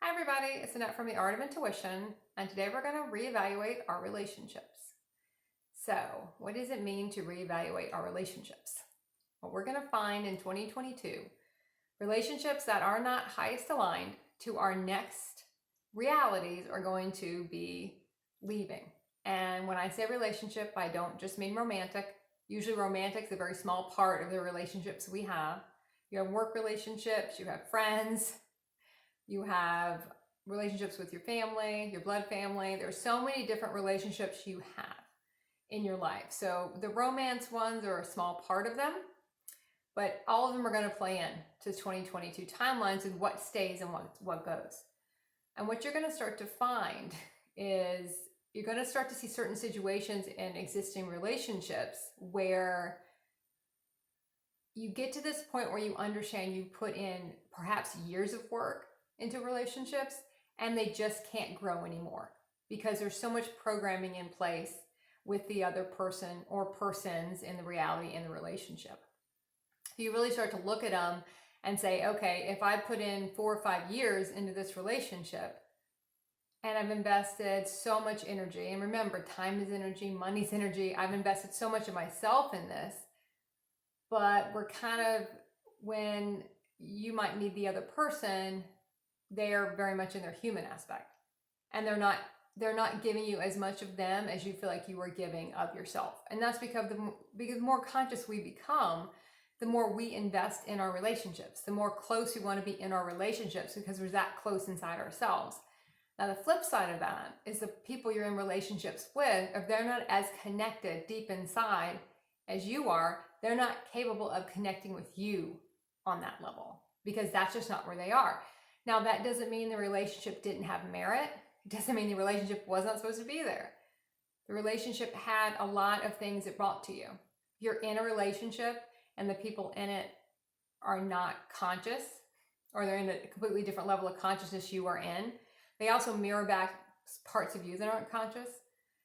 Hi everybody, it's Annette from The Art of Intuition, and today we're going to reevaluate our relationships. So, what does it mean to reevaluate our relationships? Well, we're going to find in 2022 relationships that are not highest aligned to our next realities are going to be leaving. And when I say relationship, I don't just mean romantic. Usually romantic is a very small part of the relationships we have. You have work relationships, you have friends, you have relationships with your family, your blood family. There's so many different relationships you have in your life. So the romance ones are a small part of them, but all of them are going to play in to 2022 timelines and what stays and what goes. And what you're going to start to find is you're going to start to see certain situations in existing relationships where you get to this point where you understand you put in perhaps years of work into relationships and they just can't grow anymore because there's so much programming in place with the other person or persons in the reality in the relationship. You really start to look at them and say, okay, if I put in 4 or 5 years into this relationship and I've invested so much energy, and remember, time is energy, money's energy. I've invested so much of myself in this, but we're kind of, when you might meet the other person, they're very much in their human aspect, and they're not giving you as much of them as you feel like you were giving of yourself. And that's because the more conscious we become, the more we invest in our relationships, the more close we want to be in our relationships because we're that close inside ourselves. Now, the flip side of that is the people you're in relationships with, if they're not as connected deep inside as you are, they're not capable of connecting with you on that level because that's just not where they are. Now, that doesn't mean the relationship didn't have merit. It doesn't mean the relationship wasn't supposed to be there. The relationship had a lot of things it brought to you. You're in a relationship and the people in it are not conscious, or they're in a completely different level of consciousness you are in. They also mirror back parts of you that aren't conscious.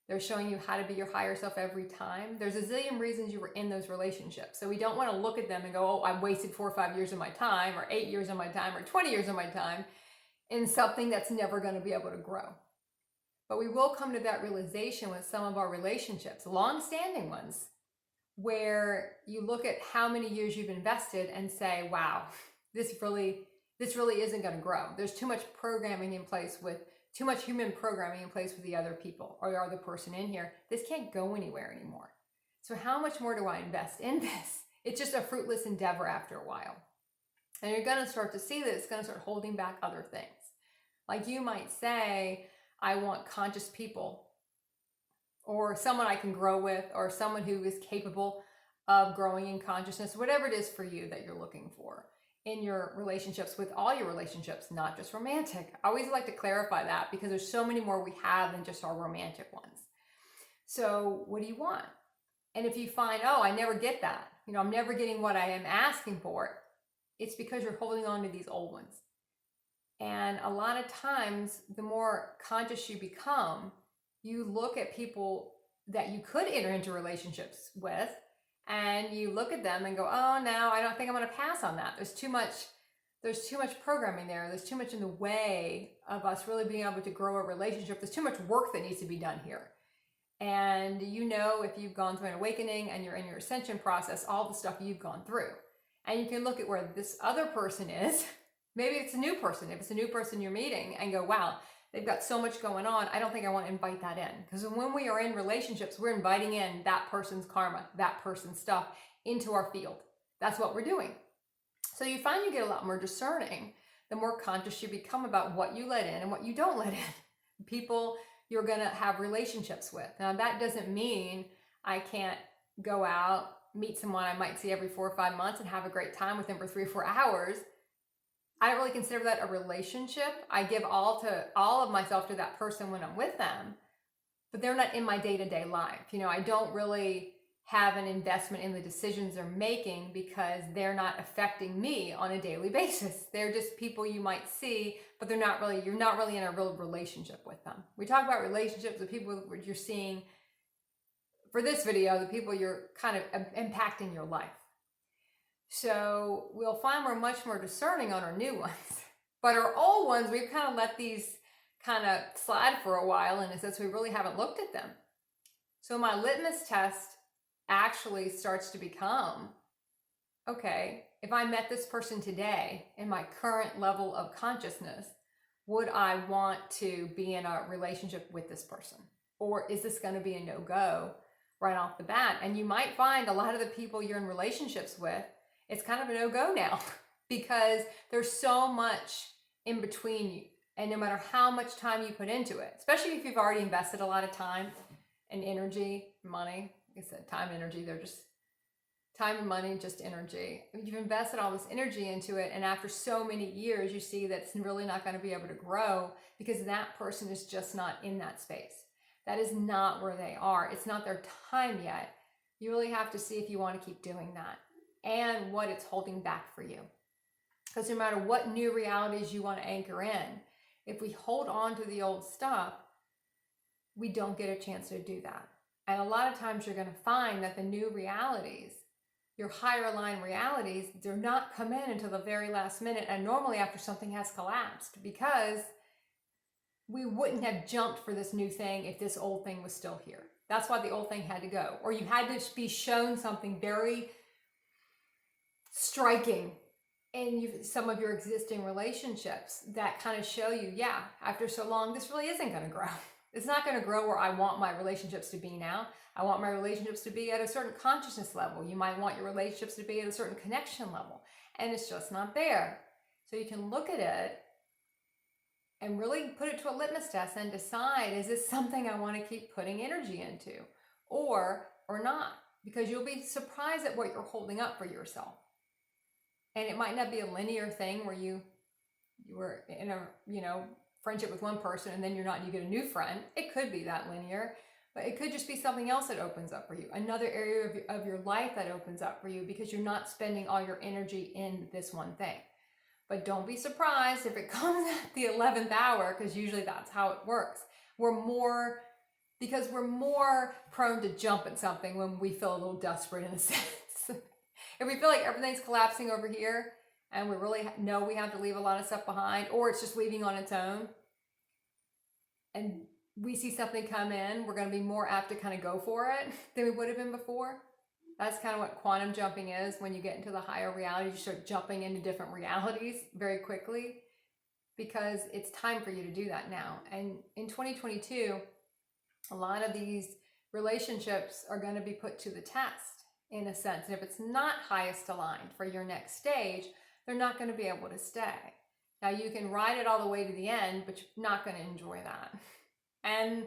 They're showing you how to be your higher self every time. There's a zillion reasons you were in those relationships. So we don't want to look at them and go, oh, I wasted 4 or 5 years of my time, or 8 years of my time, or 20 years of my time in something that's never going to be able to grow. But we will come to that realization with some of our relationships, long-standing ones, where you look at how many years you've invested and say, wow, this really isn't going to grow. There's too much programming in place with too much human programming in place with the other people or the other person in here. This can't go anywhere anymore. So how much more do I invest in this? It's just a fruitless endeavor after a while. And you're going to start to see that it's going to start holding back other things. Like you might say, I want conscious people, or someone I can grow with, or someone who is capable of growing in consciousness, whatever it is for you that you're looking for in your relationships, with all your relationships, not just romantic. I always like to clarify that because there's so many more we have than just our romantic ones. So what do you want? And if you find, oh, I never get that, I'm never getting what I am asking for, it's because you're holding on to these old ones. And a lot of times, the more conscious you become, you look at people that you could enter into relationships with, and you look at them and go, oh, no, I don't think I'm going to pass on that. There's too much programming there. There's too much in the way of us really being able to grow a relationship. There's too much work that needs to be done here. And if you've gone through an awakening and you're in your ascension process, all the stuff you've gone through. And you can look at where this other person is. Maybe it's a new person. If it's a new person you're meeting, and go, wow, they've got so much going on. I don't think I want to invite that in. Because when we are in relationships, we're inviting in that person's karma, that person's stuff into our field. That's what we're doing. So you find you get a lot more discerning the more conscious you become about what you let in and what you don't let in. People you're going to have relationships with. Now, that doesn't mean I can't go out, meet someone I might see every 4 or 5 months and have a great time with them for 3 or 4 hours. I don't really consider that a relationship. I give all of myself to that person when I'm with them, but they're not in my day-to-day life. I don't really have an investment in the decisions they're making because they're not affecting me on a daily basis. They're just people you might see, but you're not really in a real relationship with them. We talk about relationships with people you're seeing for this video, the people you're kind of impacting your life. So we'll find we're much more discerning on our new ones, But our old ones, we've kind of let these kind of slide for a while, and since we really haven't looked at them. So my litmus test actually starts to become, okay, if I met this person today in my current level of consciousness, would I want to be in a relationship with this person? Or is this going to be a no-go right off the bat? And you might find a lot of the people you're in relationships with, it's kind of a no-go now because there's so much in between you. And no matter how much time you put into it, especially if you've already invested a lot of time and energy, money, like I said, time, energy, they're just time and money, just energy. You've invested all this energy into it, and after so many years, you see that it's really not going to be able to grow because that person is just not in that space. That is not where they are. It's not their time yet. You really have to see if you want to keep doing that and what it's holding back for you. Because no matter what new realities you want to anchor in, if we hold on to the old stuff, we don't get a chance to do that. And a lot of times you're going to find that the new realities, your higher line realities, do not come in until the very last minute, and normally after something has collapsed, because we wouldn't have jumped for this new thing if this old thing was still here. That's why the old thing had to go. Or you had to be shown something very striking in some of your existing relationships that kind of show you, yeah, after so long, this really isn't going to grow. It's not going to grow where I want my relationships to be now. I want my relationships to be at a certain consciousness level. You might want your relationships to be at a certain connection level, and it's just not there. So you can look at it and really put it to a litmus test and decide, is this something I want to keep putting energy into or not? Because you'll be surprised at what you're holding up for yourself. And it might not be a linear thing where you were in a, friendship with one person and then you're not, and you get a new friend. It could be that linear, but it could just be something else that opens up for you. Another area of your life that opens up for you because you're not spending all your energy in this one thing. But don't be surprised if it comes at the 11th hour, because usually that's how it works. Because we're more prone to jump at something when we feel a little desperate in a sense. If we feel like everything's collapsing over here and we really know we have to leave a lot of stuff behind, or it's just leaving on its own, and we see something come in, we're going to be more apt to kind of go for it than we would have been before. That's kind of what quantum jumping is. When you get into the higher reality, you start jumping into different realities very quickly because it's time for you to do that now. And in 2022, a lot of these relationships are going to be put to the test in a sense. And if it's not highest aligned for your next stage, they're not going to be able to stay. Now you can ride it all the way to the end, but you're not going to enjoy that. And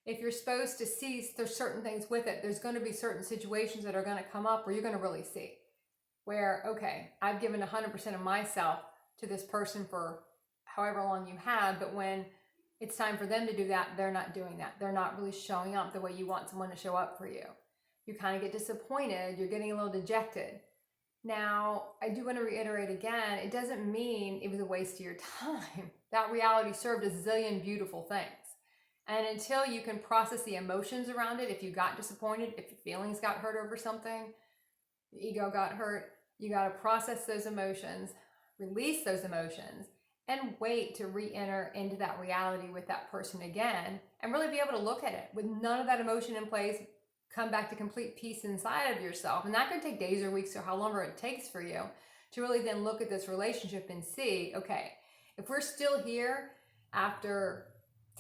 if you're supposed to see, there's certain things with it. There's going to be certain situations that are going to come up where you're going to really see where, okay, I've given 100% of myself to this person for however long you have, but when it's time for them to do that, they're not doing that. They're not really showing up the way you want someone to show up for you. You kind of get disappointed. You're getting a little dejected. Now, I do want to reiterate again, it doesn't mean it was a waste of your time. That reality served a zillion beautiful things. And until you can process the emotions around it, if you got disappointed, if your feelings got hurt over something, the ego got hurt, you got to process those emotions, release those emotions, and wait to re-enter into that reality with that person again, and really be able to look at it with none of that emotion in place, come back to complete peace inside of yourself. And that can take days or weeks or how longer it takes for you to really then look at this relationship and see, okay, if we're still here after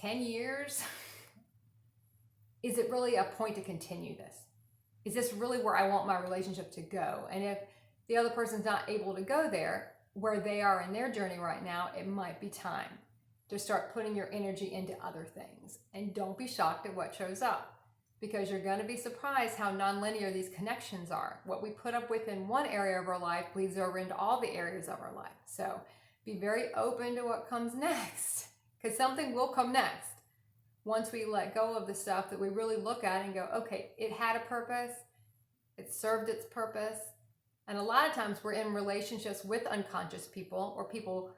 10 years, is it really a point to continue this? Is this really where I want my relationship to go? And if the other person's not able to go there, where they are in their journey right now, it might be time to start putting your energy into other things. And don't be shocked at what shows up, because you're going to be surprised how nonlinear these connections are. What we put up with in one area of our life bleeds over into all the areas of our life. So be very open to what comes next, because something will come next once we let go of the stuff that we really look at and go, okay, it had a purpose, it served its purpose. And a lot of times we're in relationships with unconscious people, or people,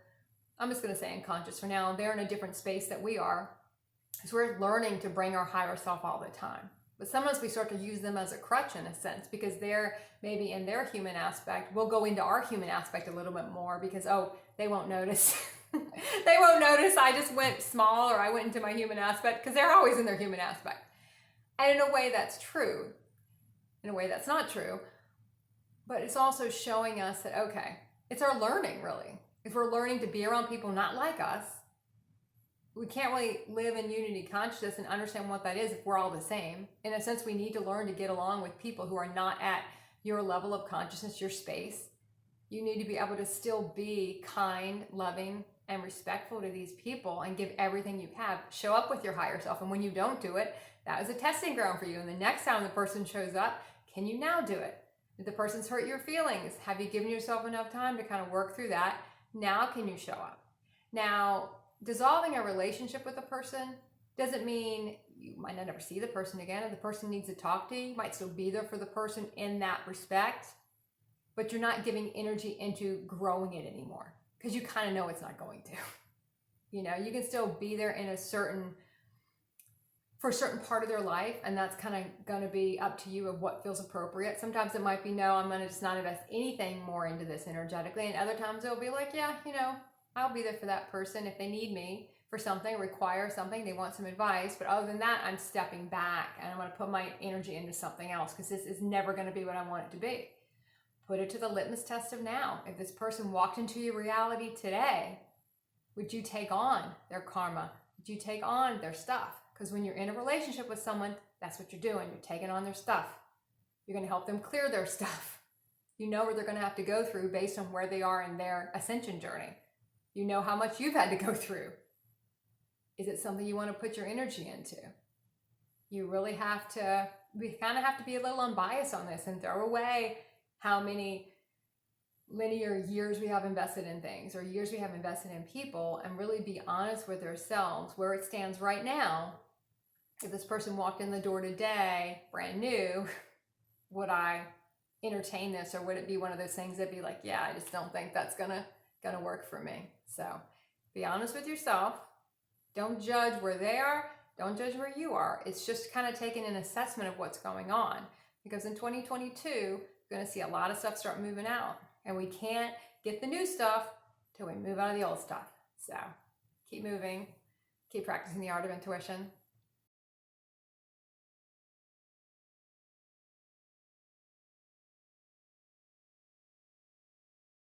I'm just going to say unconscious for now, they're in a different space that we are, because we're learning to bring our higher self all the time. But sometimes we start to use them as a crutch in a sense, because they're maybe in their human aspect. We'll go into our human aspect a little bit more because, oh, they won't notice. They won't notice I just went small or I went into my human aspect because they're always in their human aspect. And in a way that's true. In a way that's not true. But it's also showing us that, okay, it's our learning really. If we're learning to be around people not like us, we can't really live in unity consciousness and understand what that is if we're all the same. In a sense, we need to learn to get along with people who are not at your level of consciousness, your space. You need to be able to still be kind, loving, and respectful to these people and give everything you have. Show up with your higher self. And when you don't do it, that was a testing ground for you. And the next time the person shows up, can you now do it? If the person's hurt your feelings, have you given yourself enough time to kind of work through that? Now can you show up? Now, dissolving a relationship with a person doesn't mean you might not ever see the person again. If the person needs to talk to you, you might still be there for the person in that respect, but you're not giving energy into growing it anymore because you kind of know it's not going to. You know, you can still be there in for a certain part of their life, and that's kind of going to be up to you of what feels appropriate. Sometimes it might be, no, I'm going to just not invest anything more into this energetically, and other times it'll be like, yeah, you know, I'll be there for that person if they need me for something, require something, they want some advice. But other than that, I'm stepping back and I'm going to put my energy into something else because this is never going to be what I want it to be. Put it to the litmus test of now. If this person walked into your reality today, would you take on their karma? Would you take on their stuff? Because when you're in a relationship with someone, that's what you're doing. You're taking on their stuff. You're going to help them clear their stuff. You know where they're going to have to go through based on where they are in their ascension journey. You know how much you've had to go through. Is it something you want to put your energy into? You really have to, we kind of have to be a little unbiased on this and throw away how many linear years we have invested in things or years we have invested in people and really be honest with ourselves where it stands right now. If this person walked in the door today, brand new, would I entertain this, or would it be one of those things that'd be like, yeah, I just don't think that's gonna work for me. So be honest with yourself. Don't judge where they are. Don't judge where you are. It's just kind of taking an assessment of what's going on, because in 2022, you're going to see a lot of stuff start moving out, and we can't get the new stuff till we move out of the old stuff. So keep moving, keep practicing the art of intuition.